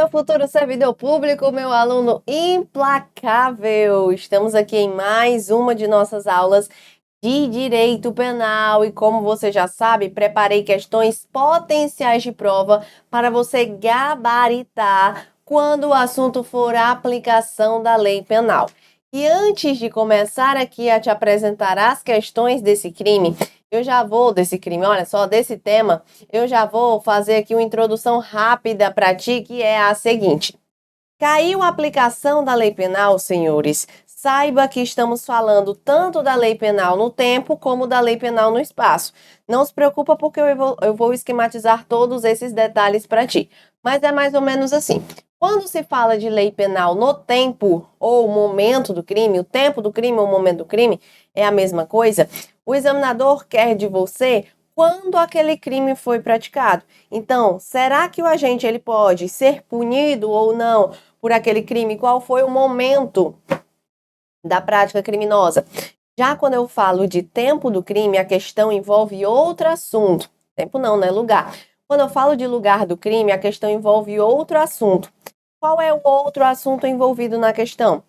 meu futuro servidor público, meu aluno implacável! Estamos aqui em mais uma de nossas aulas de Direito Penal e, como você já sabe, preparei questões potenciais de prova para você gabaritar quando o assunto for a aplicação da lei penal. E antes de começar aqui a te apresentar as questões desse crime, desse tema, eu já vou fazer aqui uma introdução rápida para ti, que é a seguinte. Caiu a aplicação da lei penal, senhores? Saiba que estamos falando tanto da lei penal no tempo como da lei penal no espaço. Não se preocupa porque eu vou esquematizar todos esses detalhes para ti. Mas é mais ou menos assim. Quando se fala de lei penal no tempo ou momento do crime, o tempo do crime ou o momento do crime é a mesma coisa, o examinador quer de você quando aquele crime foi praticado. Então, será que o agente ele pode ser punido ou não por aquele crime? Qual foi o momento da prática criminosa? Já quando eu falo de tempo do crime, a questão envolve outro assunto. Tempo não, né? Lugar. Quando eu falo de lugar do crime, a questão envolve outro assunto. Qual é o outro assunto envolvido na questão?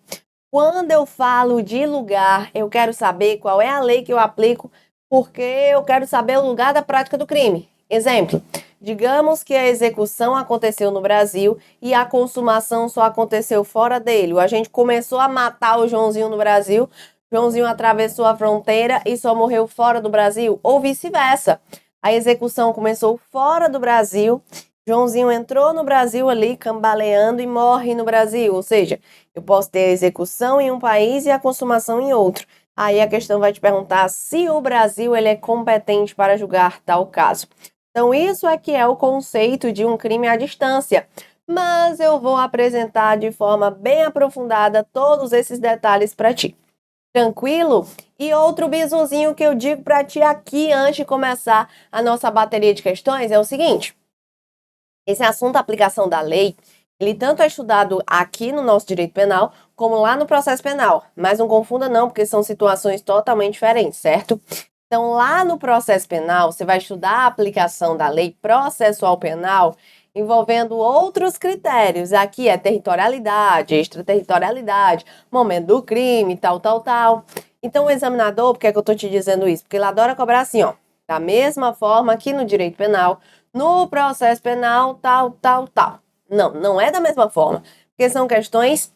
Quando eu falo de lugar, eu quero saber qual é a lei que eu aplico, porque eu quero saber o lugar da prática do crime. Exemplo, digamos que a execução aconteceu no Brasil e a consumação só aconteceu fora dele. O agente começou a matar o Joãozinho no Brasil, Joãozinho atravessou a fronteira e só morreu fora do Brasil, ou vice-versa. A execução começou fora do Brasil, Joãozinho entrou no Brasil ali, cambaleando e morre no Brasil. Ou seja, eu posso ter a execução em um país e a consumação em outro. Aí a questão vai te perguntar se o Brasil ele é competente para julgar tal caso. Então, isso é que é o conceito de um crime à distância. Mas eu vou apresentar de forma bem aprofundada todos esses detalhes para ti. Tranquilo? E outro bizuzinho que eu digo para ti aqui antes de começar a nossa bateria de questões é o seguinte. Esse assunto da aplicação da lei, ele tanto é estudado aqui no nosso direito penal, como lá no processo penal. Mas não confunda não, porque são situações totalmente diferentes, certo? Então, lá no processo penal, você vai estudar a aplicação da lei processual penal envolvendo outros critérios. Aqui é territorialidade, extraterritorialidade, momento do crime, tal. Então, o examinador, por que é que eu estou te dizendo isso? Porque ele adora cobrar assim, ó. Da mesma forma que no direito penal, no processo penal, tal. Não, não é da mesma forma, porque são questões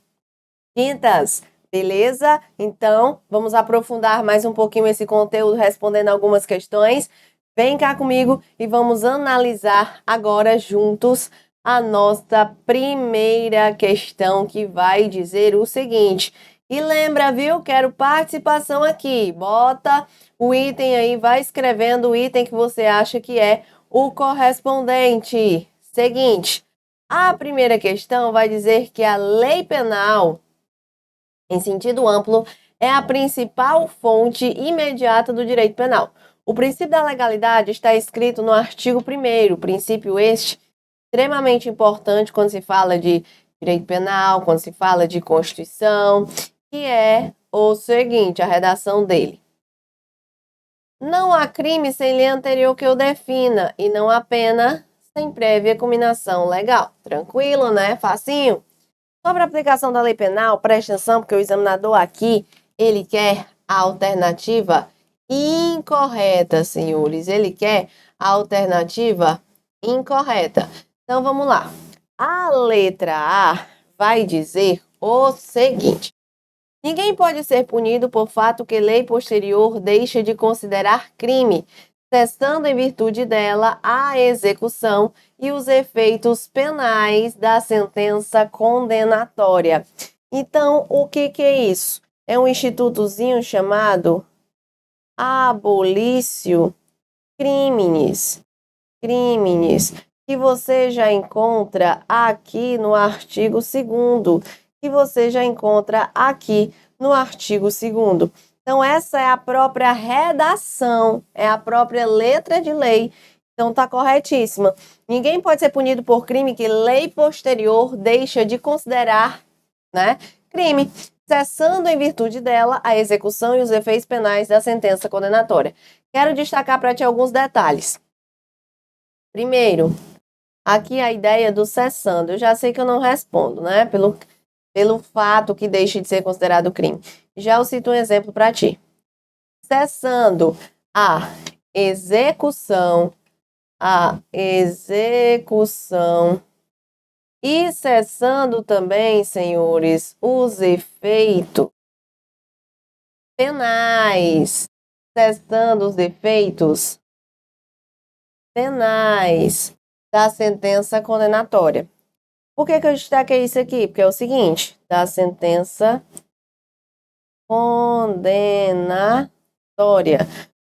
distintas, beleza? Então, vamos aprofundar mais um pouquinho esse conteúdo respondendo algumas questões. Vem cá comigo e vamos analisar agora juntos a nossa primeira questão, que vai dizer o seguinte. E lembra, viu? Quero participação aqui. Bota o item aí, vai escrevendo o item que você acha que é o correspondente. Seguinte, a primeira questão vai dizer que a lei penal, em sentido amplo, é a principal fonte imediata do direito penal. O princípio da legalidade está escrito no artigo 1º, princípio este extremamente importante quando se fala de direito penal, quando se fala de Constituição, que é o seguinte, a redação dele. Não há crime sem lei anterior que o defina, e não há pena sem prévia cominação legal. Tranquilo, né? Facinho? Sobre a aplicação da lei penal, preste atenção, porque o examinador aqui, ele quer a alternativa incorreta, senhores. Ele quer a alternativa incorreta. Então, vamos lá. A letra A vai dizer o seguinte. Ninguém pode ser punido por fato que lei posterior deixa de considerar crime, cessando em virtude dela a execução e os efeitos penais da sentença condenatória. Então, o que é isso? É um institutozinho chamado abolício criminis. Que você já encontra aqui no artigo 2º, que você já encontra aqui no artigo 2º. Então, essa é a própria redação, é a própria letra de lei. Então, tá corretíssima. Ninguém pode ser punido por crime que lei posterior deixa de considerar, né, crime, cessando em virtude dela a execução e os efeitos penais da sentença condenatória. Quero destacar para ti alguns detalhes. Primeiro, Aqui a ideia do cessando. Eu já sei que eu não respondo, né? Pelo fato que deixe de ser considerado crime. Já eu cito um exemplo para ti. Cessando a execução e cessando também, senhores, os efeitos penais, cessando os efeitos penais da sentença condenatória. Por que eu destaquei isso aqui? Porque é o seguinte, da sentença condenatória.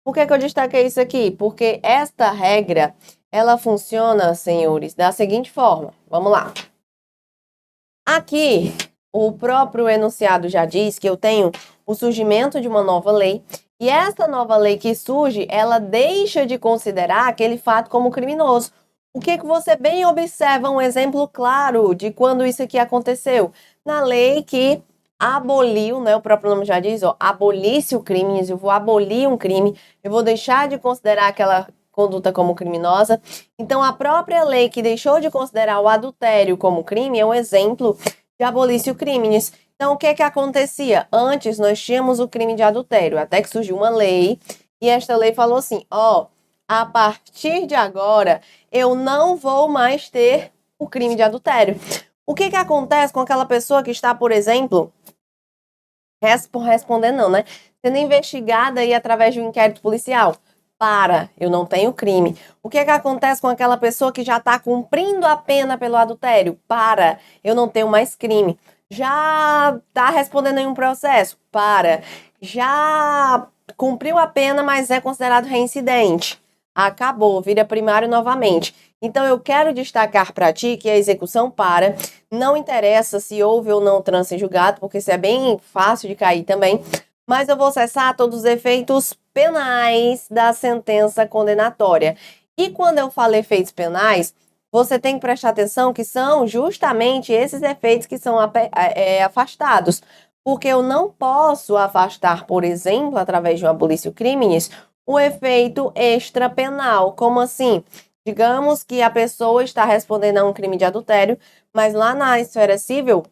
Por que eu destaquei isso aqui? Porque esta regra, ela funciona, senhores, da seguinte forma. Vamos lá. Aqui, o próprio enunciado já diz que eu tenho o surgimento de uma nova lei, e essa nova lei que surge, ela deixa de considerar aquele fato como criminoso. O que você bem observa, um exemplo claro de quando isso aqui aconteceu? Na lei que aboliu, né, o próprio nome já diz, ó, abolisse o crime, eu vou abolir um crime, eu vou deixar de considerar aquela conduta como criminosa. Então, a própria lei que deixou de considerar o adultério como crime é um exemplo de abolício crimes. Então, o que acontecia? Antes, nós tínhamos o crime de adultério, até que surgiu uma lei, e esta lei falou assim, ó, a partir de agora, eu não vou mais ter o crime de adultério. O que acontece com aquela pessoa que está, por exemplo, respondendo não, né? Sendo investigada aí através de um inquérito policial? Eu não tenho crime. O que acontece com aquela pessoa que já está cumprindo a pena pelo adultério? Eu não tenho mais crime. Já está respondendo em um processo? Já cumpriu a pena, mas é considerado reincidente. Acabou, vira primário novamente. Então, eu quero destacar para ti que a execução não interessa se houve ou não trânsito em julgado, porque isso é bem fácil de cair também, mas eu vou cessar todos os efeitos penais da sentença condenatória. E quando eu falo efeitos penais, você tem que prestar atenção que são justamente esses efeitos que são afastados. Porque eu não posso afastar, por exemplo, através de um abolício crimes, o efeito extrapenal. Como assim? Digamos que a pessoa está respondendo a um crime de adultério, mas lá na esfera civil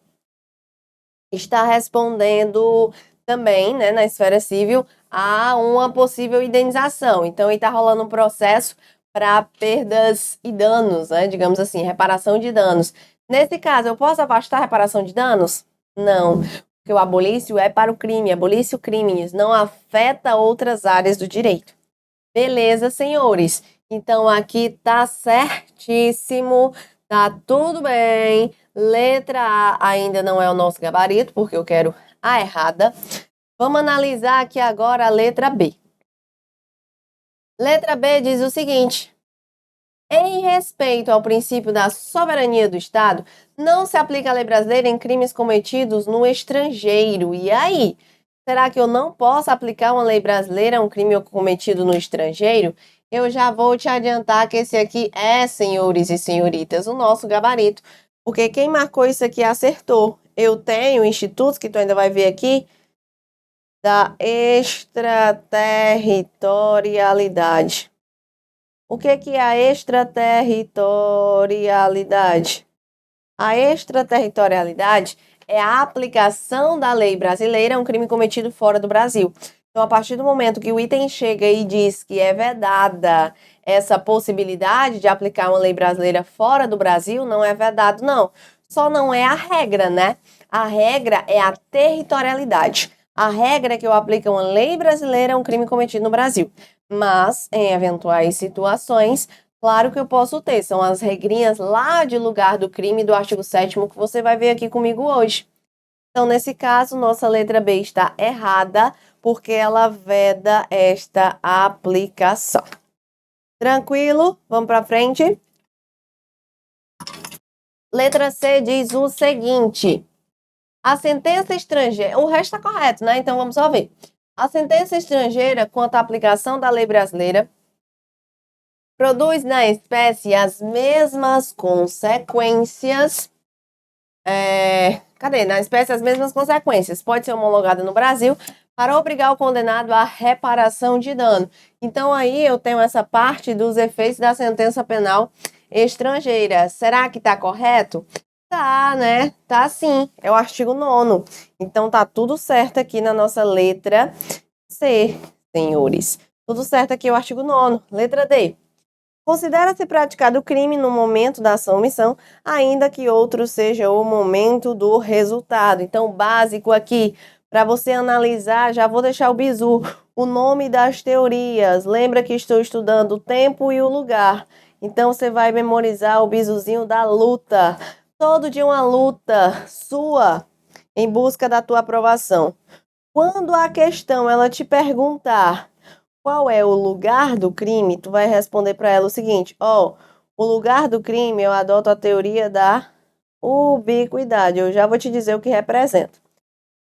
está respondendo também, né, na esfera civil, a uma possível indenização. Então, está rolando um processo para perdas e danos, né, digamos assim, reparação de danos. Nesse caso, eu posso afastar a reparação de danos? Não, porque o abolício é para o crime, abolício crimes, não afeta outras áreas do direito. Beleza, senhores? Então, aqui tá certíssimo, tá tudo bem. Letra A ainda não é o nosso gabarito, porque eu quero a errada. Vamos analisar aqui agora a letra B. Letra B diz o seguinte: em respeito ao princípio da soberania do Estado, não se aplica a lei brasileira em crimes cometidos no estrangeiro. E aí? Será que eu não posso aplicar uma lei brasileira a um crime cometido no estrangeiro? Eu já vou te adiantar que esse aqui é, senhores e senhoritas, o nosso gabarito. Porque quem marcou isso aqui acertou. Eu tenho institutos que tu ainda vai ver aqui da extraterritorialidade. O que é a extraterritorialidade? A extraterritorialidade é a aplicação da lei brasileira a um crime cometido fora do Brasil. Então, a partir do momento que o item chega e diz que é vedada essa possibilidade de aplicar uma lei brasileira fora do Brasil, não é vedado, não. Só não é a regra, né? A regra é a territorialidade. A regra é que eu aplico uma lei brasileira a um crime cometido no Brasil. Mas, em eventuais situações, claro que eu posso ter. São as regrinhas lá de lugar do crime do artigo 7º que você vai ver aqui comigo hoje. Então, nesse caso, nossa letra B está errada, porque ela veda esta aplicação. Tranquilo? Vamos para frente? Letra C diz o seguinte: a sentença estrangeira... O resto está correto, né? Então, vamos só ver. A sentença estrangeira, quanto à aplicação da lei brasileira, produz na espécie as mesmas consequências. Na espécie as mesmas consequências. Pode ser homologada no Brasil para obrigar o condenado à reparação de dano. Então, aí eu tenho essa parte dos efeitos da sentença penal estrangeira. Será que tá correto? Tá, né? Tá sim. É o artigo 9º. Então tá tudo certo aqui na nossa letra C, senhores. Tudo certo aqui o artigo 9º. Letra D. Considera-se praticado o crime no momento da ação ou omissão, ainda que outro seja o momento do resultado. Então, básico aqui, para você analisar, já vou deixar o bizu, o nome das teorias. Lembra que estou estudando o tempo e o lugar. Então, você vai memorizar o bizuzinho da luta. Todo dia uma luta sua em busca da tua aprovação. Quando a questão ela te perguntar qual é o lugar do crime, tu vai responder para ela o seguinte: o lugar do crime eu adoto a teoria da ubiquidade. Eu já vou te dizer o que representa.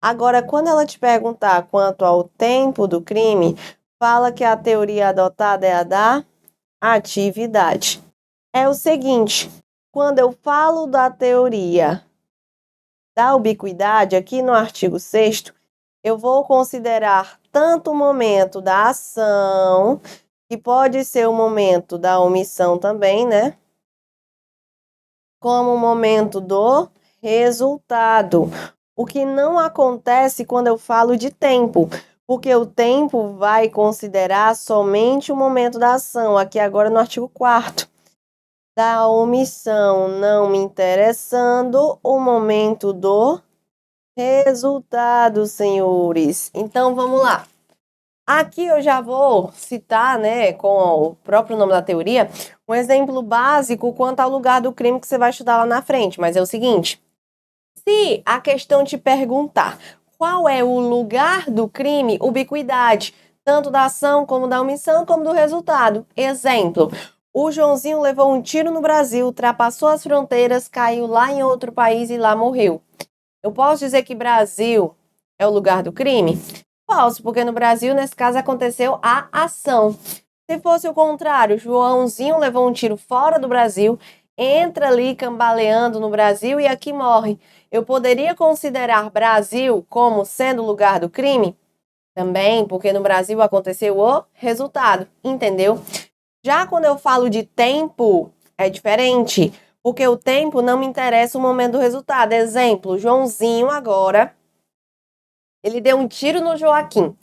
Agora, quando ela te perguntar quanto ao tempo do crime, fala que a teoria adotada é a da atividade. É o seguinte, quando eu falo da teoria da ubiquidade, aqui no artigo 6º, eu vou considerar tanto o momento da ação, que pode ser o momento da omissão também, né? Como o momento do resultado. O que não acontece quando eu falo de tempo, porque o tempo vai considerar somente o momento da ação, aqui agora no artigo 4º. Da omissão não me interessando, o momento do resultado, senhores. Então, vamos lá. Aqui eu já vou citar, né, com o próprio nome da teoria, um exemplo básico quanto ao lugar do crime que você vai estudar lá na frente. Mas é o seguinte, se a questão te perguntar qual é o lugar do crime, ubiquidade, tanto da ação como da omissão, como do resultado. Exemplo, o Joãozinho levou um tiro no Brasil, ultrapassou as fronteiras, caiu lá em outro país e lá morreu. Eu posso dizer que Brasil é o lugar do crime? Posso, porque no Brasil, nesse caso, aconteceu a ação. Se fosse o contrário, Joãozinho levou um tiro fora do Brasil, entra ali cambaleando no Brasil e aqui morre. Eu poderia considerar Brasil como sendo o lugar do crime? Também, porque no Brasil aconteceu o resultado, entendeu? Já quando eu falo de tempo, é diferente. Porque o tempo não me interessa o momento do resultado. Exemplo, Joãozinho agora, ele deu um tiro no Joaquim.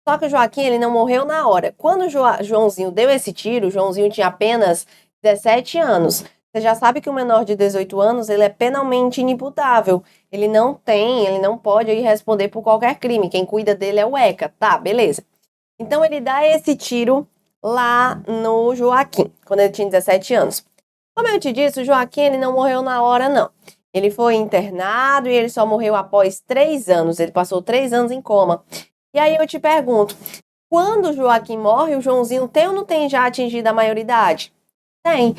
Só que o Joaquim, ele não morreu na hora. Quando o Joãozinho deu esse tiro, o Joãozinho tinha apenas 17 anos. Você já sabe que o menor de 18 anos, ele é penalmente inimputável. Ele não pode aí responder por qualquer crime. Quem cuida dele é o ECA. Tá, beleza. Então, ele dá esse tiro lá no Joaquim, quando ele tinha 17 anos. Como eu te disse, o Joaquim ele não morreu na hora, não. Ele foi internado e ele só morreu após 3 anos. Ele passou 3 anos em coma. E aí eu te pergunto, quando o Joaquim morre, o Joãozinho tem ou não tem já atingido a maioridade? Tem.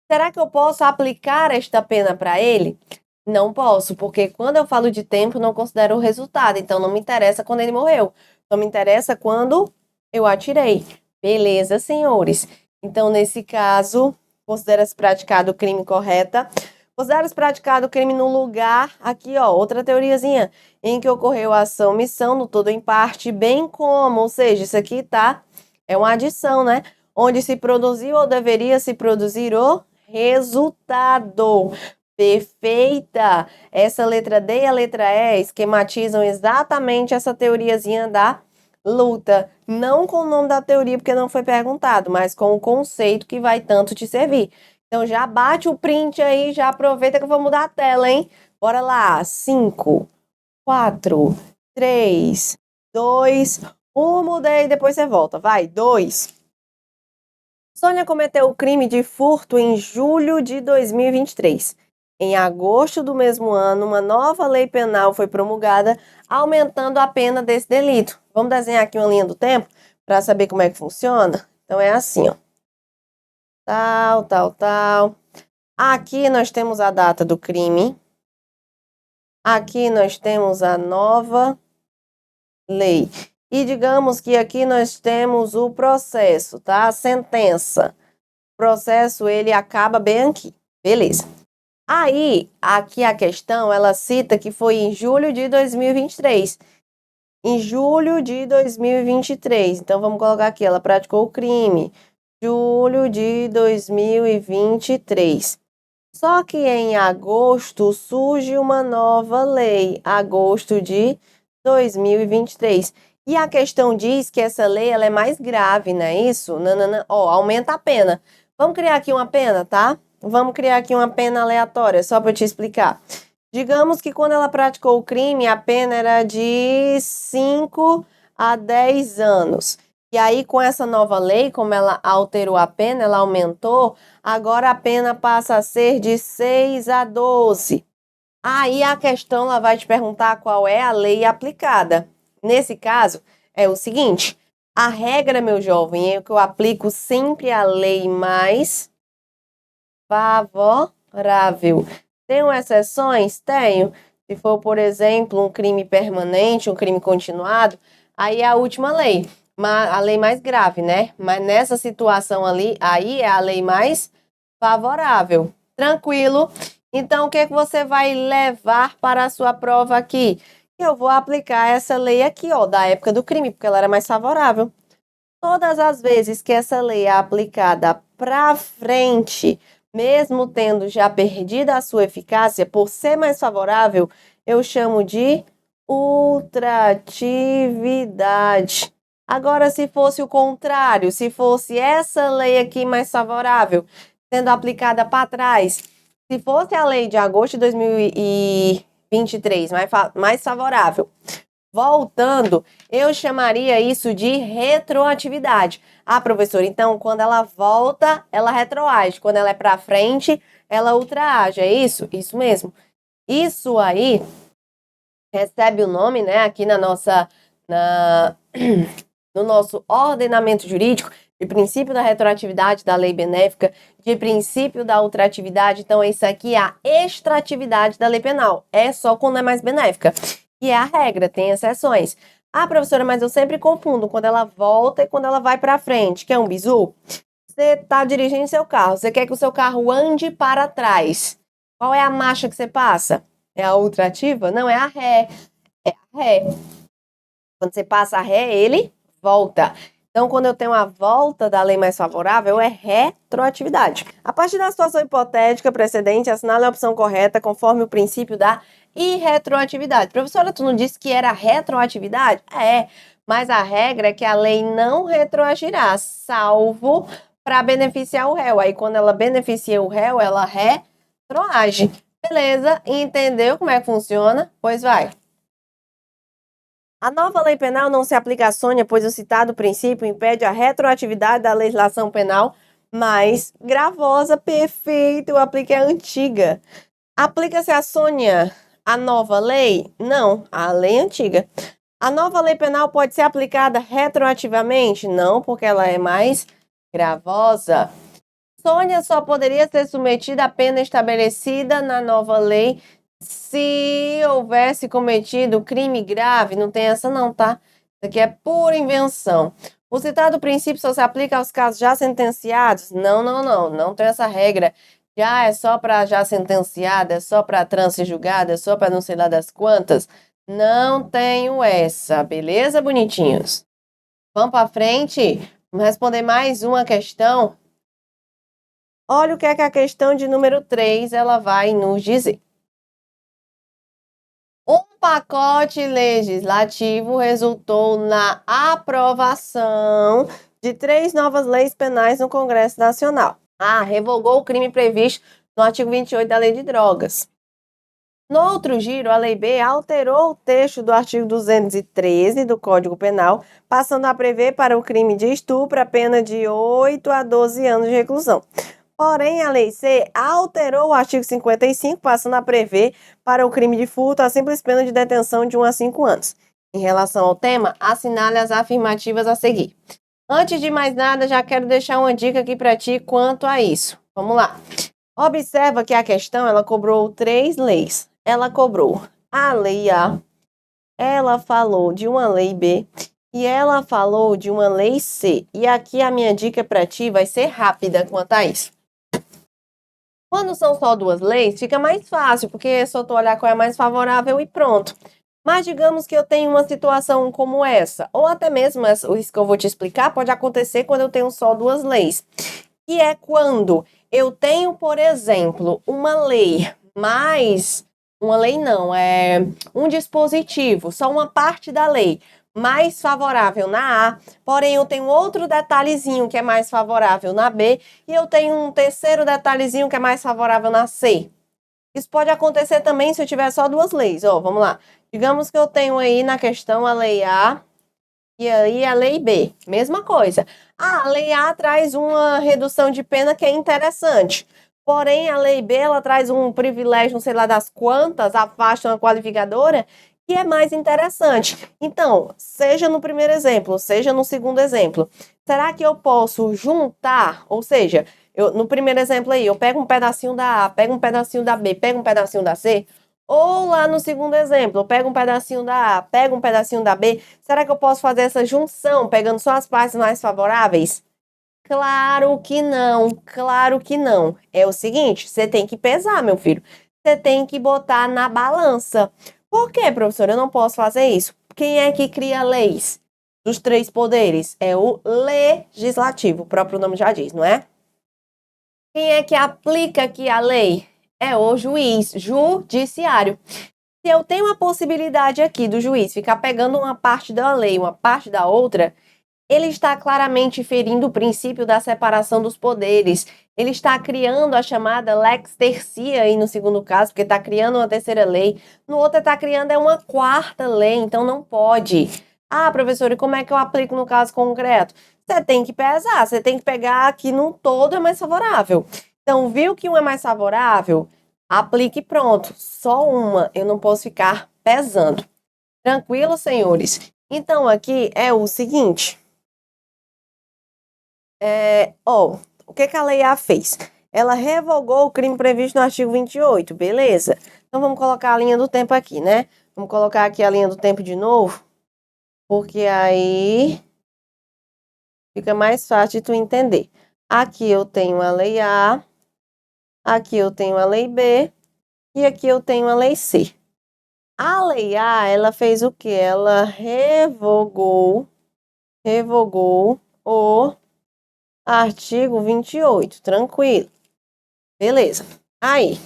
Será que eu posso aplicar esta pena para ele? Não posso, porque quando eu falo de tempo, não considero o resultado. Então, não me interessa quando ele morreu. Não me interessa quando eu atirei. Beleza, senhores? Então, nesse caso, considera-se praticado o crime correta. Considera-se praticado o crime no lugar, aqui ó, outra teoriazinha, em que ocorreu a ação, omissão, no todo ou em parte, bem como, ou seja, isso aqui tá, é uma adição, né? Onde se produziu ou deveria se produzir o resultado. Perfeita! Essa letra D e a letra E esquematizam exatamente essa teoriazinha da luta, não com o nome da teoria, porque não foi perguntado, mas com o conceito que vai tanto te servir. Então, já bate o print aí, já aproveita que eu vou mudar a tela, hein? Bora lá. 5, 4, 3, 2, 1. Mudei, depois você volta. Vai, 2. Sônia cometeu o crime de furto em julho de 2023. Em agosto do mesmo ano, uma nova lei penal foi promulgada, aumentando a pena desse delito. Vamos desenhar aqui uma linha do tempo para saber como é que funciona? Então, é assim, ó. Tal. Aqui nós temos a data do crime. Aqui nós temos a nova lei. E digamos que aqui nós temos o processo, tá? A sentença. O processo, ele acaba bem aqui. Beleza. Aí, aqui a questão, ela cita que foi em julho de 2023. Em julho de 2023. Então, vamos colocar aqui, ela praticou o crime. julho de 2023. Só que em agosto surge uma nova lei, agosto de 2023. E a questão diz que essa lei ela é mais grave, não é isso? Nanana. Ó, aumenta a pena. Vamos criar aqui uma pena, tá? Vamos criar aqui uma pena aleatória, só para te explicar. Digamos que quando ela praticou o crime, a pena era de 5 a 10 anos. E aí, com essa nova lei, como ela alterou a pena, ela aumentou, agora a pena passa a ser de 6 a 12. Aí a questão ela vai te perguntar qual é a lei aplicada. Nesse caso, é o seguinte: a regra, meu jovem, é que eu aplico sempre a lei mais favorável. Tenho exceções? Tenho. Se for, por exemplo, um crime permanente, um crime continuado, aí é a última lei, a lei mais grave, né? Mas nessa situação ali, aí é a lei mais favorável. Tranquilo? Então, o que é que você vai levar para a sua prova aqui? Eu vou aplicar essa lei aqui, ó, da época do crime, porque ela era mais favorável. Todas as vezes que essa lei é aplicada para frente, mesmo tendo já perdido a sua eficácia, por ser mais favorável, eu chamo de ultratividade. Agora, se fosse o contrário, se fosse essa lei aqui mais favorável, sendo aplicada para trás, se fosse a lei de agosto de 2023 mais favorável, voltando, eu chamaria isso de retroatividade. Ah, professor, então quando ela volta, ela retroage. Quando ela é para frente, ela ultraage. É isso? Isso mesmo. Isso aí recebe o nome, né, aqui no nosso ordenamento jurídico, de princípio da retroatividade da lei benéfica, de princípio da ultratividade. Então, isso aqui é a extratividade da lei penal. É só quando é mais benéfica. E é a regra, tem exceções. Ah, professora, mas eu sempre confundo quando ela volta e quando ela vai para frente, que é um bizu. Você está dirigindo seu carro, você quer que o seu carro ande para trás. Qual é a marcha que você passa? É a ultrativa? Não, é a ré. É a ré. Quando você passa a ré, ele volta. Então, quando eu tenho a volta da lei mais favorável, é retroatividade. A partir da situação hipotética precedente, assinale a opção correta conforme o princípio da irretroatividade. Professora, tu não disse que era retroatividade? É, mas a regra é que a lei não retroagirá, salvo para beneficiar o réu. Aí, quando ela beneficia o réu, ela retroage. Beleza? Entendeu como é que funciona? Pois vai. A nova lei penal não se aplica à Sônia, pois o citado princípio impede a retroatividade da legislação penal mais gravosa. Perfeito, eu apliquei a antiga. Aplica-se à Sônia a nova lei? Não, a lei antiga. A nova lei penal pode ser aplicada retroativamente? Não, porque ela é mais gravosa. Sônia só poderia ser submetida à pena estabelecida na nova lei se houvesse cometido crime grave. Não tem essa não, tá? Isso aqui é pura invenção. O citado princípio só se aplica aos casos já sentenciados? Não, não, não. Não tem essa regra. Já é só para já sentenciado, é só para trânsito julgado, é só para não sei lá das quantas. Não tenho essa, beleza, bonitinhos? Vamos para frente? Vamos responder mais uma questão. Olha o que é que a questão de número 3 ela vai nos dizer. Um pacote legislativo resultou na aprovação de 3 novas leis penais no Congresso Nacional. Revogou o crime previsto no artigo 28 da Lei de Drogas. No outro giro, a Lei B alterou o texto do artigo 213 do Código Penal, passando a prever para o crime de estupro a pena de 8 a 12 anos de reclusão. Porém, a Lei C alterou o artigo 55, passando a prever para o crime de furto a simples pena de detenção de 1 a 5 anos. Em relação ao tema, assinale as afirmativas a seguir. Antes de mais nada, já quero deixar uma dica aqui para ti quanto a isso. Vamos lá. Observa que a questão, ela cobrou 3 leis. Ela cobrou a Lei A, ela falou de uma Lei B e ela falou de uma Lei C. E aqui a minha dica para ti vai ser rápida quanto a isso. Quando são só 2 leis, fica mais fácil, porque é só tu olhar qual é mais favorável e pronto. Mas digamos que eu tenho uma situação como essa, ou até mesmo isso que eu vou te explicar pode acontecer quando eu tenho só duas leis. Que é quando eu tenho, por exemplo, uma lei mais... Uma lei não, é um dispositivo, só uma parte da lei mais favorável na A, porém eu tenho outro detalhezinho que é mais favorável na B, e eu tenho um terceiro detalhezinho que é mais favorável na C. Isso pode acontecer também se eu tiver só duas leis. Ó, vamos lá. Digamos que eu tenho aí na questão a lei A e aí a lei B. Mesma coisa. A lei A traz uma redução de pena que é interessante. Porém, a lei B, ela traz um privilégio, não sei lá das quantas, afasta uma qualificadora, que é mais interessante. Então, seja no primeiro exemplo, seja no segundo exemplo, será que eu posso juntar? Ou seja, no primeiro exemplo aí, eu pego um pedacinho da A, pego um pedacinho da B, pego um pedacinho da C? Ou lá no segundo exemplo, eu pego um pedacinho da A, pego um pedacinho da B, será que eu posso fazer essa junção, pegando só as partes mais favoráveis? Claro que não, claro que não. É o seguinte, você tem que pesar, meu filho. Você tem que botar na balança. Por quê, professora? Eu não posso fazer isso. Quem é que cria leis dos três poderes? É o legislativo, o próprio nome já diz, não é? Quem é que aplica aqui a lei? É o juiz, judiciário. Se eu tenho a possibilidade aqui do juiz ficar pegando uma parte da lei, uma parte da outra, ele está claramente ferindo o princípio da separação dos poderes. Ele está criando a chamada lex tercia aí no segundo caso, porque está criando uma terceira lei. No outro está criando uma quarta lei, então não pode. Ah, professor, e como é que eu aplico no caso concreto? Você tem que pesar, você tem que pegar aqui num todo é mais favorável. Então, viu que um é mais favorável? Aplique e pronto. Só uma, eu não posso ficar pesando. Tranquilo, senhores? Então, aqui é o seguinte. O que a Lei A fez? Ela revogou o crime previsto no artigo 28, beleza? Então, vamos colocar a linha do tempo aqui, né? Vamos colocar aqui a linha do tempo de novo, porque aí fica mais fácil de tu entender. Aqui eu tenho a Lei A, aqui eu tenho a Lei B e aqui eu tenho a Lei C. A Lei A, ela fez o quê? Ela revogou o artigo 28, tranquilo. Beleza. Aí,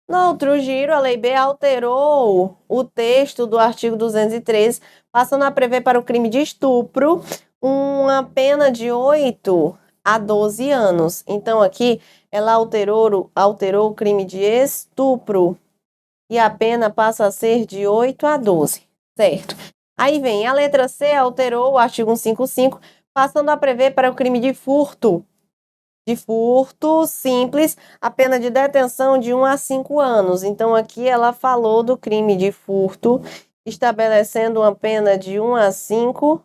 no outro giro, a Lei B alterou o texto do artigo 213, passando a prever para o crime de estupro uma pena de 8 a 12 anos. Então, aqui, ela alterou o crime de estupro e a pena passa a ser de 8 a 12, certo? Aí vem a letra C, alterou o artigo 155, passando a prever para o crime de furto simples, a pena de detenção de 1 a 5 anos. Então, aqui ela falou do crime de furto, estabelecendo uma pena de 1 a 5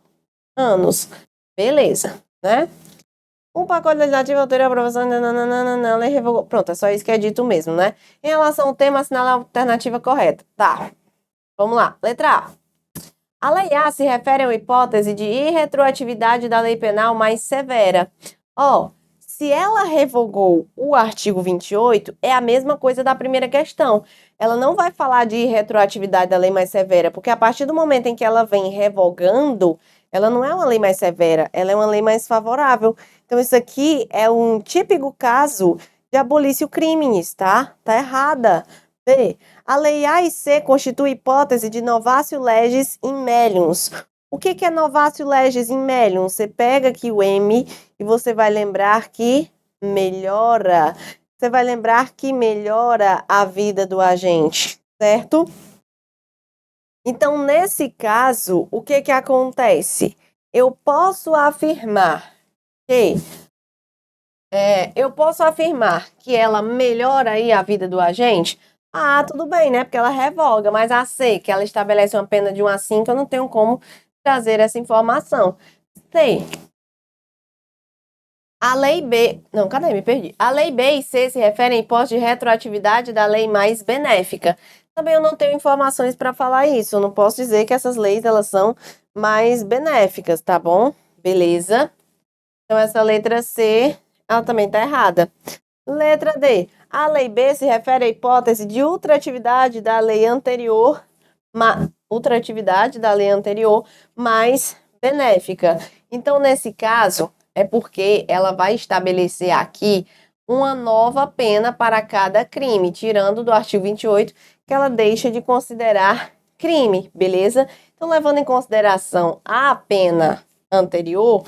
anos. Beleza, né? Um pacote legislativo alterou a aprovação... lei revogou. Pronto, é só isso que é dito mesmo, né? Em relação ao tema, assinala a alternativa correta. Tá, vamos lá. Letra A. A Lei A se refere a uma hipótese de irretroatividade da lei penal mais severa. Se ela revogou o artigo 28, é a mesma coisa da primeira questão. Ela não vai falar de retroatividade da lei mais severa, porque a partir do momento em que ela vem revogando, ela não é uma lei mais severa, ela é uma lei mais favorável. Então, isso aqui é um típico caso de abolício crimes, tá? Tá errada. B. A lei A e C constitui hipótese de novatio legis in melius. O que é novatio legis in melium? Você pega aqui o M e você vai lembrar que melhora. Você vai lembrar que melhora a vida do agente, certo? Então, nesse caso, o que acontece? Eu posso afirmar que ela melhora aí a vida do agente? Ah, tudo bem, né? Porque ela revoga, mas a C, que ela estabelece uma pena de 1 a 5, eu não tenho como trazer essa informação. C. A lei B... Não, cadê? Me perdi. A lei B e C se referem à hipótese de retroatividade da lei mais benéfica. Também eu não tenho informações para falar isso. Eu não posso dizer que essas leis, elas são mais benéficas, tá bom? Beleza. Então, essa letra C, ela também tá errada. Letra D. A lei B se refere à hipótese de ultratividade da lei anterior ultratividade da lei anterior, mais benéfica. Então, nesse caso, é porque ela vai estabelecer aqui uma nova pena para cada crime, tirando do artigo 28, que ela deixa de considerar crime, beleza? Então, levando em consideração a pena anterior,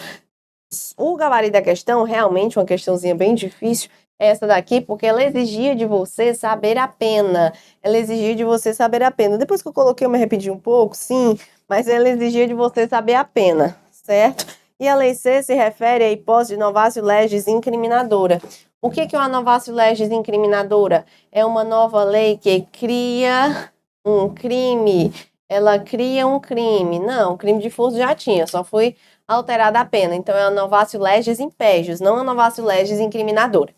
o gabarito da questão, realmente uma questãozinha bem difícil, essa daqui, porque ela exigia de você saber a pena. Ela exigia de você saber a pena. Depois que eu coloquei, eu me arrependi um pouco, sim, mas ela exigia de você saber a pena, certo? E a lei C se refere à hipótese de novatio legis incriminadora. O que é uma novatio legis incriminadora? É uma nova lei que cria um crime. Ela cria um crime. Não, o crime de furto já tinha, só foi alterada a pena. Então, é a novatio legis impégios, não a novatio legis incriminadora.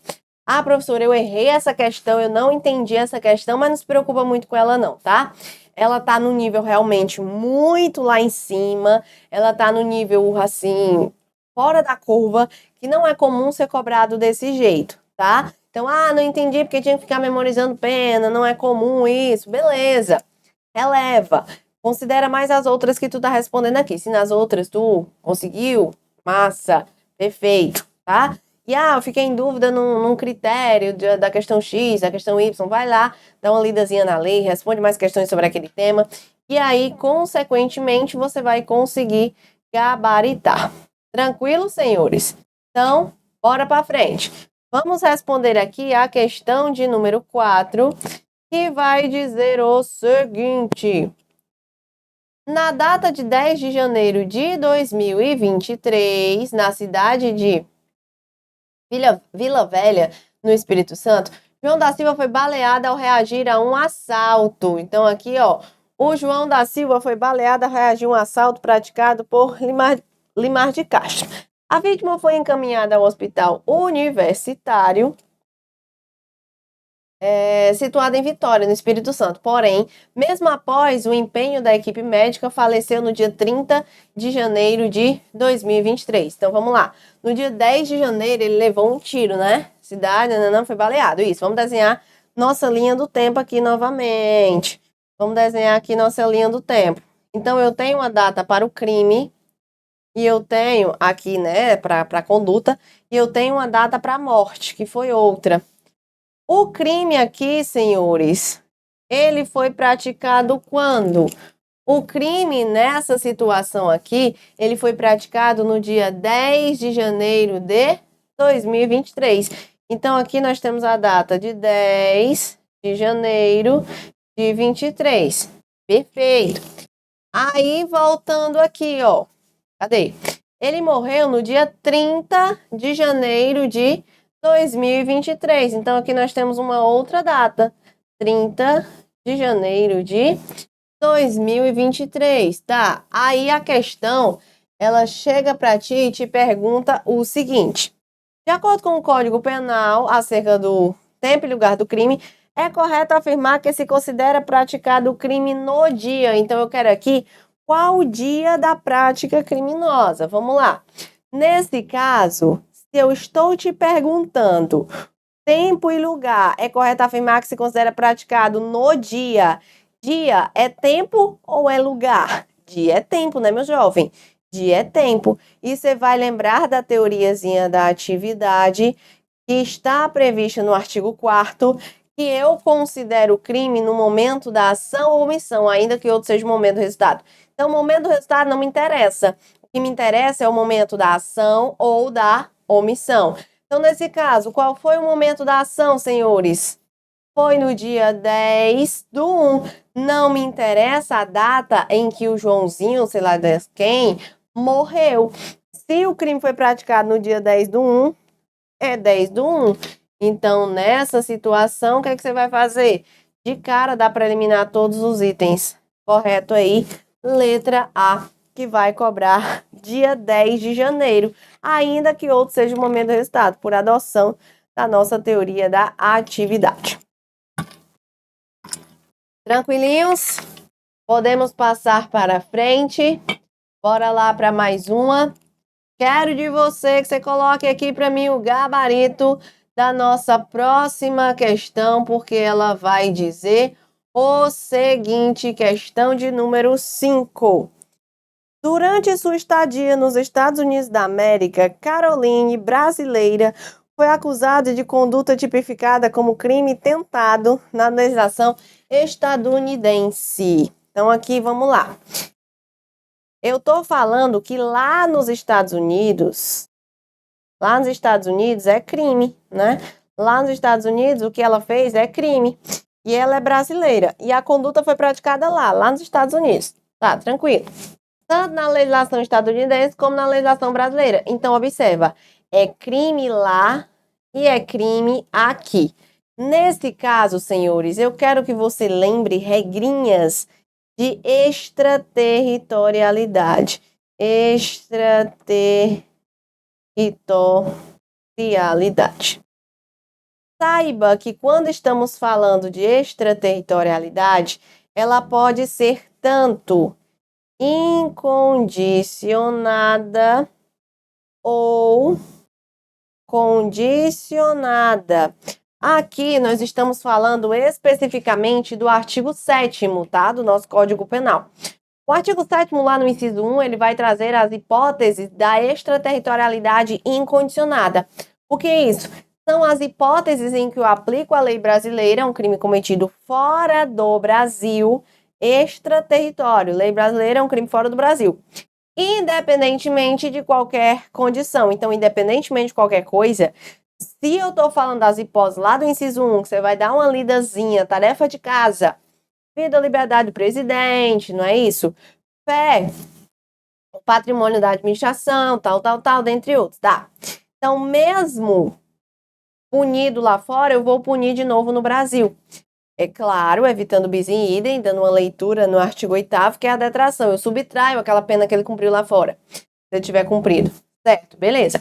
Ah, professora, eu errei essa questão, eu não entendi essa questão, mas não se preocupa muito com ela não, tá? Ela tá no nível realmente muito lá em cima, ela tá no nível, assim, fora da curva, que não é comum ser cobrado desse jeito, tá? Então, não entendi porque tinha que ficar memorizando pena, não é comum isso, beleza. Releva. Considera mais as outras que tu tá respondendo aqui. Se nas outras tu conseguiu, massa, perfeito, tá? E eu fiquei em dúvida num critério da questão X, da questão Y, vai lá, dá uma lidazinha na lei, responde mais questões sobre aquele tema, e aí, consequentemente, você vai conseguir gabaritar. Tranquilo, senhores? Então, bora para frente. Vamos responder aqui a questão de número 4, que vai dizer o seguinte: na data de 10 de janeiro de 2023, na cidade de Vila Velha, no Espírito Santo, João da Silva foi baleado ao reagir a um assalto. Então, aqui, ó, o João da Silva foi baleado ao reagir a um assalto praticado por Limar de Castro. A vítima foi encaminhada ao hospital universitário, situada em Vitória, no Espírito Santo. Porém, mesmo após o empenho da equipe médica, faleceu no dia 30 de janeiro de 2023. Então, vamos lá. No dia 10 de janeiro, ele levou um tiro, né? Cidade, não foi baleado. Isso, vamos desenhar nossa linha do tempo aqui novamente. Vamos desenhar aqui nossa linha do tempo. Então, eu tenho uma data para o crime, e eu tenho aqui, né, para a conduta, e eu tenho uma data para a morte, que foi outra. O crime aqui, senhores, ele foi praticado quando? O crime nessa situação aqui, ele foi praticado no dia 10 de janeiro de 2023. Então, aqui nós temos a data de 10 de janeiro de 23. Perfeito. Aí, voltando aqui, ó. Cadê? Ele morreu no dia 30 de janeiro de 2023. Então, aqui nós temos uma outra data. 30 de janeiro de 2023, tá? Aí a questão, ela chega para ti e te pergunta o seguinte: de acordo com o Código Penal, acerca do tempo e lugar do crime, é correto afirmar que se considera praticado o crime no dia. Então, eu quero aqui qual o dia da prática criminosa. Vamos lá. Nesse caso, se eu estou te perguntando tempo e lugar, é correto afirmar que se considera praticado no dia. Dia é tempo ou é lugar? Dia é tempo, né, meu jovem? Dia é tempo. E você vai lembrar da teoriazinha da atividade que está prevista no artigo 4º, que eu considero crime no momento da ação ou omissão, ainda que outro seja o momento do resultado. Então, o momento do resultado não me interessa. O que me interessa é o momento da ação ou da omissão. Então, nesse caso, qual foi o momento da ação, senhores? Foi no dia 10 do 1. Não me interessa a data em que o Joãozinho, sei lá quem, morreu. Se o crime foi praticado no dia 10 do 1, é 10 do 1. Então, nessa situação, o que é que você vai fazer? De cara, dá para eliminar todos os itens. Correto aí? Letra A, que vai cobrar dia 10 de janeiro, ainda que outro seja o momento do resultado, por adoção da nossa teoria da atividade. Tranquilinhos? Podemos passar para frente. Bora lá para mais uma. Quero de você que você coloque aqui para mim o gabarito da nossa próxima questão, porque ela vai dizer o seguinte, questão de número 5. Durante sua estadia nos Estados Unidos da América, Caroline, brasileira, foi acusada de conduta tipificada como crime tentado na legislação estadunidense. Então, aqui, vamos lá. Eu estou falando que lá nos Estados Unidos é crime, né? Lá nos Estados Unidos, o que ela fez é crime. E ela é brasileira. E a conduta foi praticada lá nos Estados Unidos. Tá, tranquilo. Tanto na legislação estadunidense como na legislação brasileira. Então, observa, é crime lá e é crime aqui. Nesse caso, senhores, eu quero que você lembre regrinhas de extraterritorialidade. Extraterritorialidade. Saiba que quando estamos falando de extraterritorialidade, ela pode ser tanto incondicionada ou condicionada. Aqui nós estamos falando especificamente do artigo 7º, tá? Do nosso Código Penal. O artigo 7º, lá no inciso 1, ele vai trazer as hipóteses da extraterritorialidade incondicionada. O que é isso? São as hipóteses em que eu aplico a lei brasileira, um crime cometido fora do Brasil, extraterritório. Lei brasileira é um crime fora do Brasil. Independentemente de qualquer condição. Então, independentemente de qualquer coisa, se eu estou falando das hipóteses lá do inciso 1, que você vai dar uma lidazinha, tarefa de casa, vida, liberdade do presidente, não é isso? Fé, o patrimônio da administração, tal, dentre outros, tá? Então, mesmo punido lá fora, eu vou punir de novo no Brasil. É claro, evitando bis in idem, dando uma leitura no artigo 8º, que é a detração. Eu subtraio aquela pena que ele cumpriu lá fora, se ele tiver cumprido. Certo, beleza.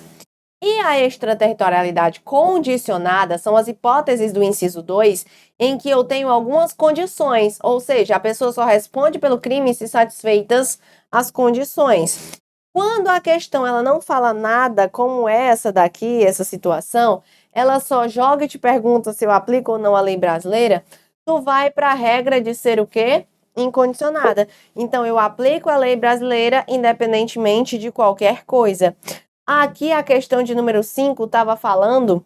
E a extraterritorialidade condicionada são as hipóteses do inciso 2, em que eu tenho algumas condições, ou seja, a pessoa só responde pelo crime se satisfeitas as condições. Quando a questão ela não fala nada como essa daqui, essa situação, ela só joga e te pergunta se eu aplico ou não a lei brasileira, tu vai para a regra de ser o quê? Incondicionada. Então, eu aplico a lei brasileira independentemente de qualquer coisa. Aqui, a questão de número 5 estava falando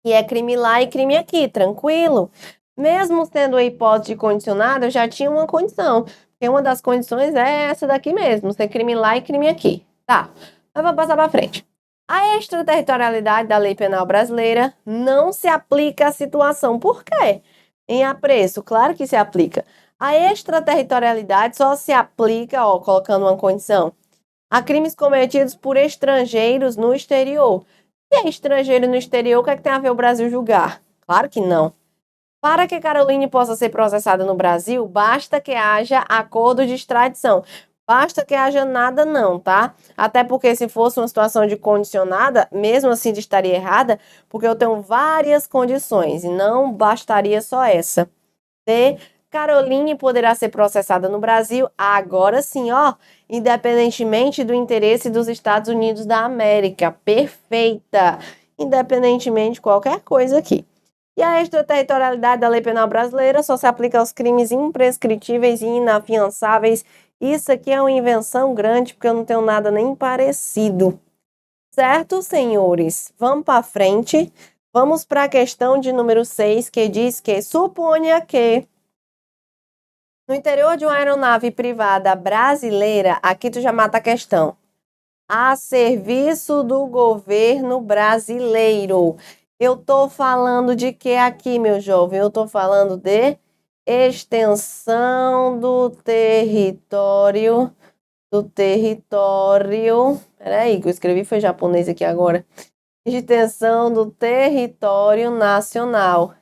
que é crime lá e crime aqui, tranquilo. Mesmo sendo a hipótese condicionada, eu já tinha uma condição. Porque uma das condições é essa daqui mesmo, ser crime lá e crime aqui. Tá, mas vamos passar para frente. A extraterritorialidade da lei penal brasileira não se aplica à situação. Por quê? Em apreço, claro que se aplica. A extraterritorialidade só se aplica, ó, colocando uma condição, a crimes cometidos por estrangeiros no exterior. Se é estrangeiro no exterior, o que é que tem a ver o Brasil julgar? Claro que não. Para que Caroline possa ser processada no Brasil, basta que haja acordo de extradição. Basta que haja nada não, tá? Até porque se fosse uma situação de condicionada, mesmo assim estaria errada, porque eu tenho várias condições e não bastaria só essa. D. Caroline poderá ser processada no Brasil, agora sim, ó, independentemente do interesse dos Estados Unidos da América. Perfeita! Independentemente de qualquer coisa aqui. E a extraterritorialidade da lei penal brasileira só se aplica aos crimes imprescritíveis e inafiançáveis. Isso aqui é uma invenção grande, porque eu não tenho nada nem parecido. Certo, senhores? Vamos para frente. Vamos para a questão de número 6, que diz que suponha que no interior de uma aeronave privada brasileira, aqui tu já mata a questão, a serviço do governo brasileiro. Eu tô falando de que aqui, meu jovem? Eu tô falando de extensão do território. Peraí, que eu escrevi foi japonês aqui agora. Extensão do território nacional.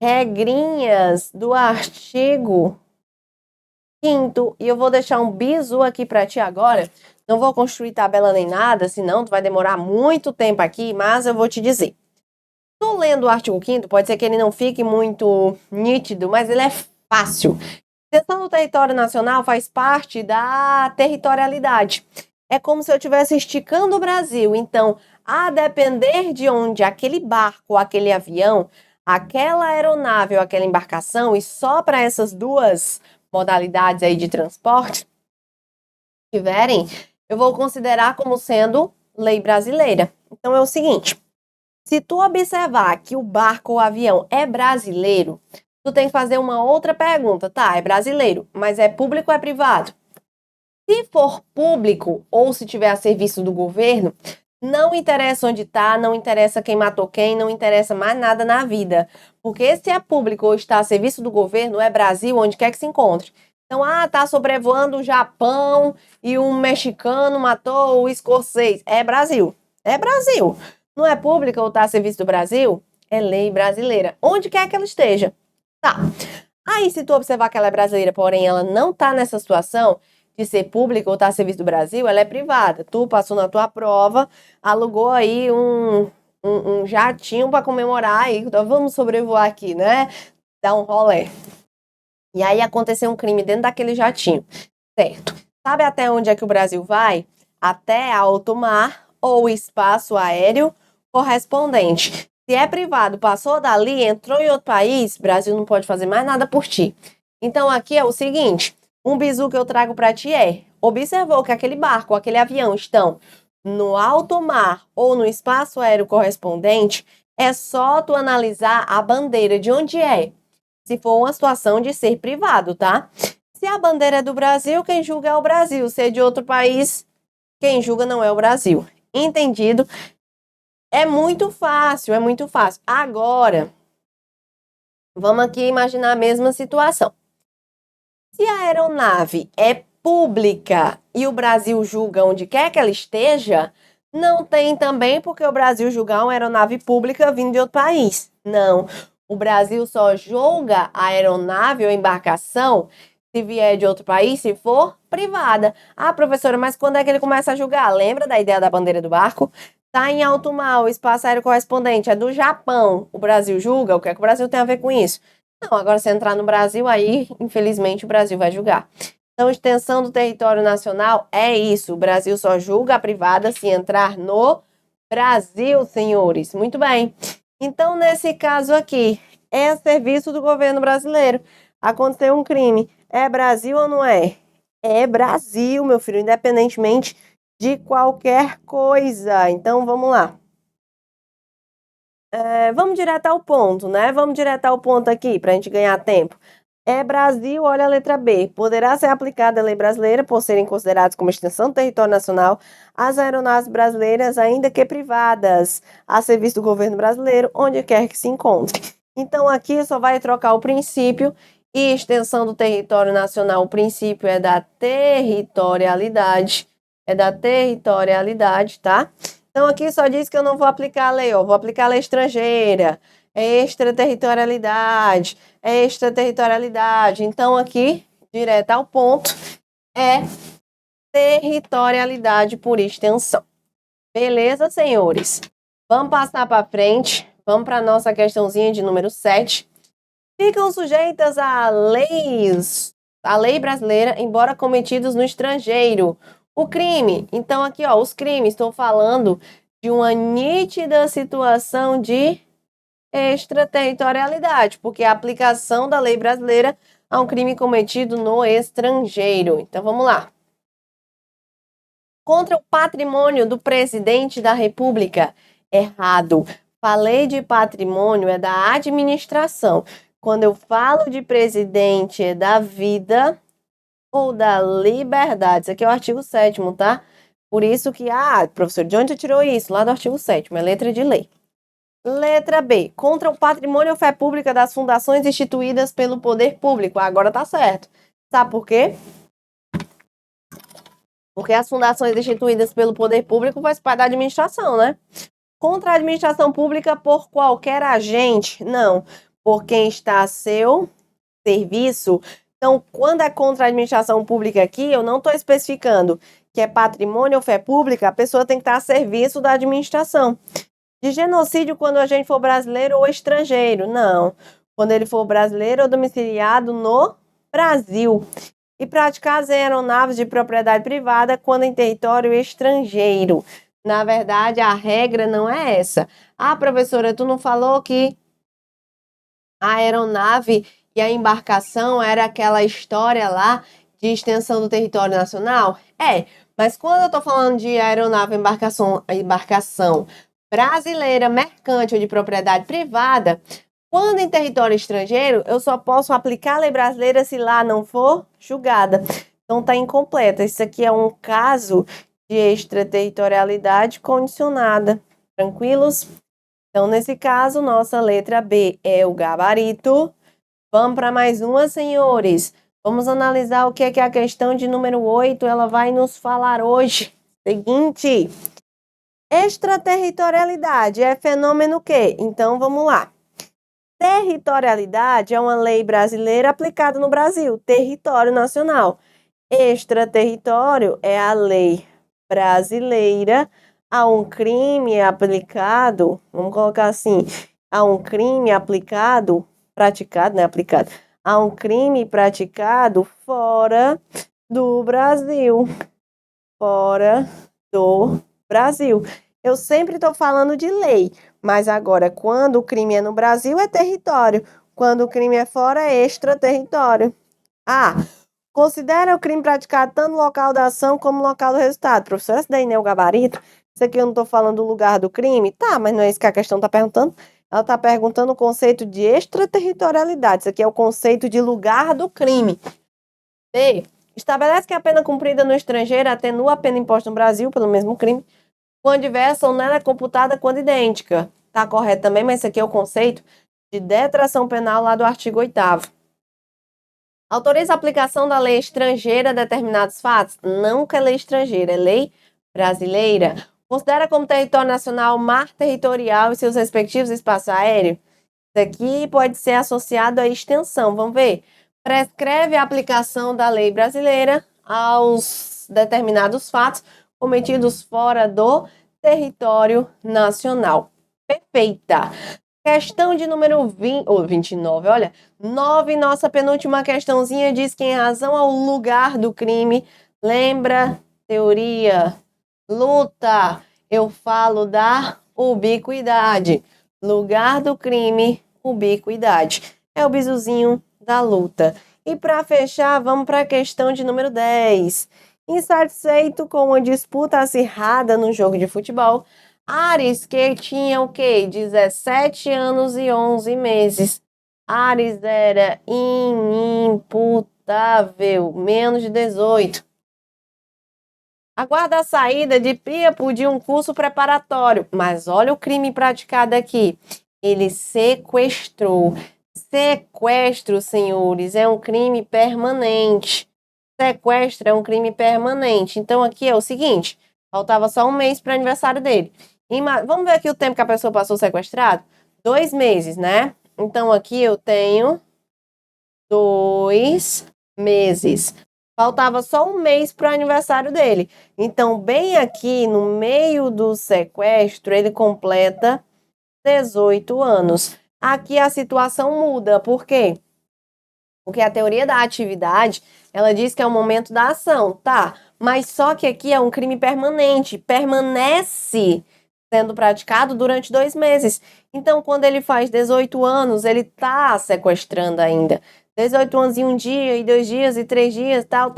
Regrinhas do artigo 5º, e eu vou deixar um bizu aqui para ti agora. Não vou construir tabela nem nada, senão tu vai demorar muito tempo aqui, mas eu vou te dizer. Tu lendo o artigo 5º, pode ser que ele não fique muito nítido, mas ele é fácil. Extensão do território nacional faz parte da territorialidade. É como se eu estivesse esticando o Brasil. Então, a depender de onde aquele barco, aquele avião, aquela aeronave ou aquela embarcação, e só para essas duas modalidades aí de transporte tiverem, eu vou considerar como sendo lei brasileira. Então é o seguinte, se tu observar que o barco ou avião é brasileiro, tu tem que fazer uma outra pergunta, tá? É brasileiro, mas é público ou é privado? Se for público ou se tiver a serviço do governo, não interessa onde está, não interessa quem matou quem, não interessa mais nada na vida. Porque se é público ou está a serviço do governo, é Brasil, onde quer que se encontre. Então, tá sobrevoando o Japão e um mexicano matou o escocês. É Brasil. É Brasil. Não é público ou está a serviço do Brasil? É lei brasileira. Onde quer que ela esteja. Tá. Aí, se tu observar que ela é brasileira, porém ela não está nessa situação de ser pública ou estar a serviço do Brasil, ela é privada. Tu passou na tua prova, alugou aí um jatinho para comemorar aí, então vamos sobrevoar aqui, né? Dar um rolê. E aí aconteceu um crime dentro daquele jatinho, certo? Sabe até onde é que o Brasil vai? Até alto mar ou espaço aéreo correspondente. Se é privado, passou dali, entrou em outro país, Brasil não pode fazer mais nada por ti. Então aqui é o seguinte, um bizu que eu trago para ti é, observou que aquele barco, aquele avião estão no alto mar ou no espaço aéreo correspondente, é só tu analisar a bandeira de onde é, se for uma situação de ser privado, tá? Se a bandeira é do Brasil, quem julga é o Brasil. Se é de outro país, quem julga não é o Brasil. Entendido? É muito fácil, é muito fácil. Agora, vamos aqui imaginar a mesma situação. Se a aeronave é pública e o Brasil julga onde quer que ela esteja, não tem também porque o Brasil julgar uma aeronave pública vindo de outro país. Não. O Brasil só julga a aeronave ou embarcação se vier de outro país, se for privada. Ah, professora, mas quando é que ele começa a julgar? Lembra da ideia da bandeira do barco? Tá em alto mar, o espaço aéreo correspondente é do Japão. O Brasil julga? O que é que o Brasil tem a ver com isso? Não, agora se entrar no Brasil, aí, infelizmente, o Brasil vai julgar. Então, extensão do território nacional é isso. O Brasil só julga a privada se entrar no Brasil, senhores. Muito bem. Então, nesse caso aqui, é serviço do governo brasileiro. Aconteceu um crime. É Brasil ou não é? É Brasil, meu filho, independentemente de qualquer coisa. Então, vamos lá. Vamos direto ao ponto, né? Vamos direto ao ponto aqui, para a gente ganhar tempo. É Brasil, olha a letra B. Poderá ser aplicada a lei brasileira por serem considerados como extensão do território nacional as aeronaves brasileiras, ainda que privadas, a serviço do governo brasileiro, onde quer que se encontre. Então, aqui só vai trocar o princípio e extensão do território nacional. O princípio é da territorialidade. É da territorialidade, tá? Então, aqui só diz que eu não vou aplicar a lei, ó. Vou aplicar a lei estrangeira, extraterritorialidade, extraterritorialidade. Então, aqui, direto ao ponto, é territorialidade por extensão. Beleza, senhores? Vamos passar para frente. Vamos para a nossa questãozinha de número 7. Ficam sujeitas a lei brasileira, embora cometidos no estrangeiro. O crime, então aqui, ó, os crimes, estou falando de uma nítida situação de extraterritorialidade, porque a aplicação da lei brasileira a um crime cometido no estrangeiro. Então, vamos lá. Contra o patrimônio do presidente da República. Errado. Falei de patrimônio, é da administração. Quando eu falo de presidente, é da vida ou da liberdade. Isso aqui é o artigo 7º, tá? Por isso que, professor, de onde você tirou isso? Lá do artigo 7º, é letra de lei. Letra B. Contra o patrimônio ou fé pública das fundações instituídas pelo poder público. Agora tá certo. Sabe por quê? Porque as fundações instituídas pelo poder público faz parte da administração, né? Contra a administração pública por qualquer agente. Não. Por quem está a seu serviço. Então, quando é contra a administração pública aqui, eu não estou especificando que é patrimônio ou fé pública, a pessoa tem que estar a serviço da administração. De genocídio quando a gente for brasileiro ou estrangeiro. Não. Quando ele for brasileiro ou domiciliado no Brasil. E praticar as aeronaves de propriedade privada quando em território estrangeiro. Na verdade, a regra não é essa. Professora, tu não falou que A aeronave e a embarcação era aquela história lá de extensão do território nacional? É, mas quando eu estou falando de aeronave e embarcação brasileira, mercante ou de propriedade privada, quando em território estrangeiro, eu só posso aplicar a lei brasileira se lá não for julgada. Então está incompleta. Isso aqui é um caso de extraterritorialidade condicionada. Tranquilos? Então, nesse caso, nossa letra B é o gabarito. Vamos para mais uma, senhores. Vamos analisar o que é a questão de número 8. Ela vai nos falar hoje. Seguinte. Extraterritorialidade é fenômeno quê? Então, vamos lá. Territorialidade é uma lei brasileira aplicada no Brasil, território nacional. Extraterritório é a lei brasileira a um crime aplicado, vamos colocar assim, a um crime aplicado, praticado, né, aplicado, a um crime praticado fora do Brasil, fora do Brasil. Eu sempre estou falando de lei, mas agora, quando o crime é no Brasil, é território. Quando o crime é fora, é extraterritório. Ah, considera o crime praticado tanto no local da ação como no local do resultado. Professora, esse daí não é o gabarito? Isso aqui eu não estou falando do lugar do crime? Tá, mas não é isso que a questão está perguntando. Ela está perguntando o conceito de extraterritorialidade. Isso aqui é o conceito de lugar do crime. B. Estabelece que a pena cumprida no estrangeiro atenua a pena imposta no Brasil pelo mesmo crime, quando diversa ou não é computada quando idêntica. Tá correto também, mas esse aqui é o conceito de detração penal lá do artigo 8º. Autoriza a aplicação da lei estrangeira a determinados fatos? Nunca é lei estrangeira, é lei brasileira. Considera como território nacional o mar territorial e seus respectivos espaços aéreos? Isso aqui pode ser associado à extensão. Vamos ver. Prescreve a aplicação da lei brasileira aos determinados fatos cometidos fora do território nacional. Perfeita. Questão de número 20, ou 29, olha. 9, nossa penúltima questãozinha, diz que em razão ao lugar do crime, lembra, teoria, luta, eu falo da ubiquidade. Lugar do crime, ubiquidade. É o bizuzinho da luta. E para fechar, vamos para a questão de número 10. Insatisfeito com uma disputa acirrada no jogo de futebol, Ares, que tinha o quê? 17 anos e 11 meses. Ares era inimputável, menos de 18. Aguarda a saída de Príapo de um curso preparatório. Mas olha o crime praticado aqui. Ele sequestrou. Sequestro, senhores, é um crime permanente. Sequestro é um crime permanente. Então, aqui é o seguinte. Faltava só um mês para o aniversário dele. Vamos ver aqui o tempo que a pessoa passou sequestrado? 2 meses, né? Então, aqui eu tenho 2 meses. Faltava só um mês para o aniversário dele. Então, bem aqui no meio do sequestro, ele completa 18 anos. Aqui a situação muda. Por quê? Porque a teoria da atividade, ela diz que é o momento da ação, tá? Mas só que aqui é um crime permanente. Permanece sendo praticado durante 2 meses. Então, quando ele faz 18 anos, ele tá sequestrando ainda. 18 anos e 1 dia, e 2 dias, e 3 dias, tal,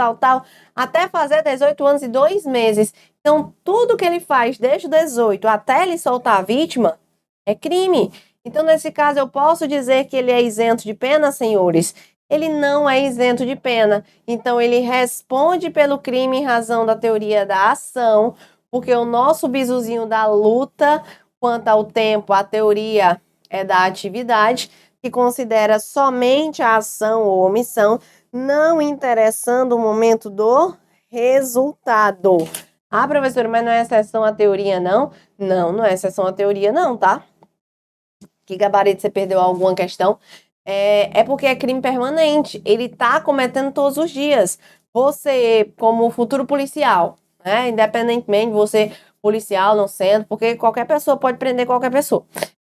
até fazer 18 anos e 2 meses. Então, tudo que ele faz desde o 18 até ele soltar a vítima é crime. Então, nesse caso, eu posso dizer que ele é isento de pena, senhores? Ele não é isento de pena. Então, ele responde pelo crime em razão da teoria da ação, porque o nosso bizuzinho da luta, quanto ao tempo, a teoria é da atividade, que considera somente a ação ou omissão, não interessando o momento do resultado. Ah, professora, mas não é exceção à teoria, não? Não, não é exceção à teoria, não, tá? Que gabarito você perdeu alguma questão? É porque é crime permanente. Ele tá cometendo todos os dias. Você, como futuro policial, né? Independentemente de você policial, não sendo, porque qualquer pessoa pode prender qualquer pessoa.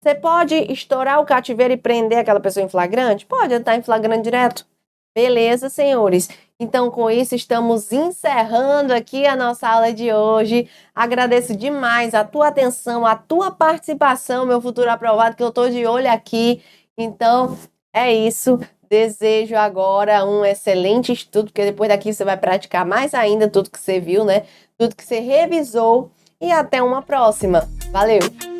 Você pode estourar o cativeiro e prender aquela pessoa em flagrante? Pode, estar em flagrante direto. Beleza, senhores. Então, com isso, estamos encerrando aqui a nossa aula de hoje. Agradeço demais a tua atenção, a tua participação, meu futuro aprovado, que eu estou de olho aqui. Então, é isso. Desejo agora um excelente estudo, porque depois daqui você vai praticar mais ainda tudo que você viu, né? Tudo que você revisou. E até uma próxima. Valeu!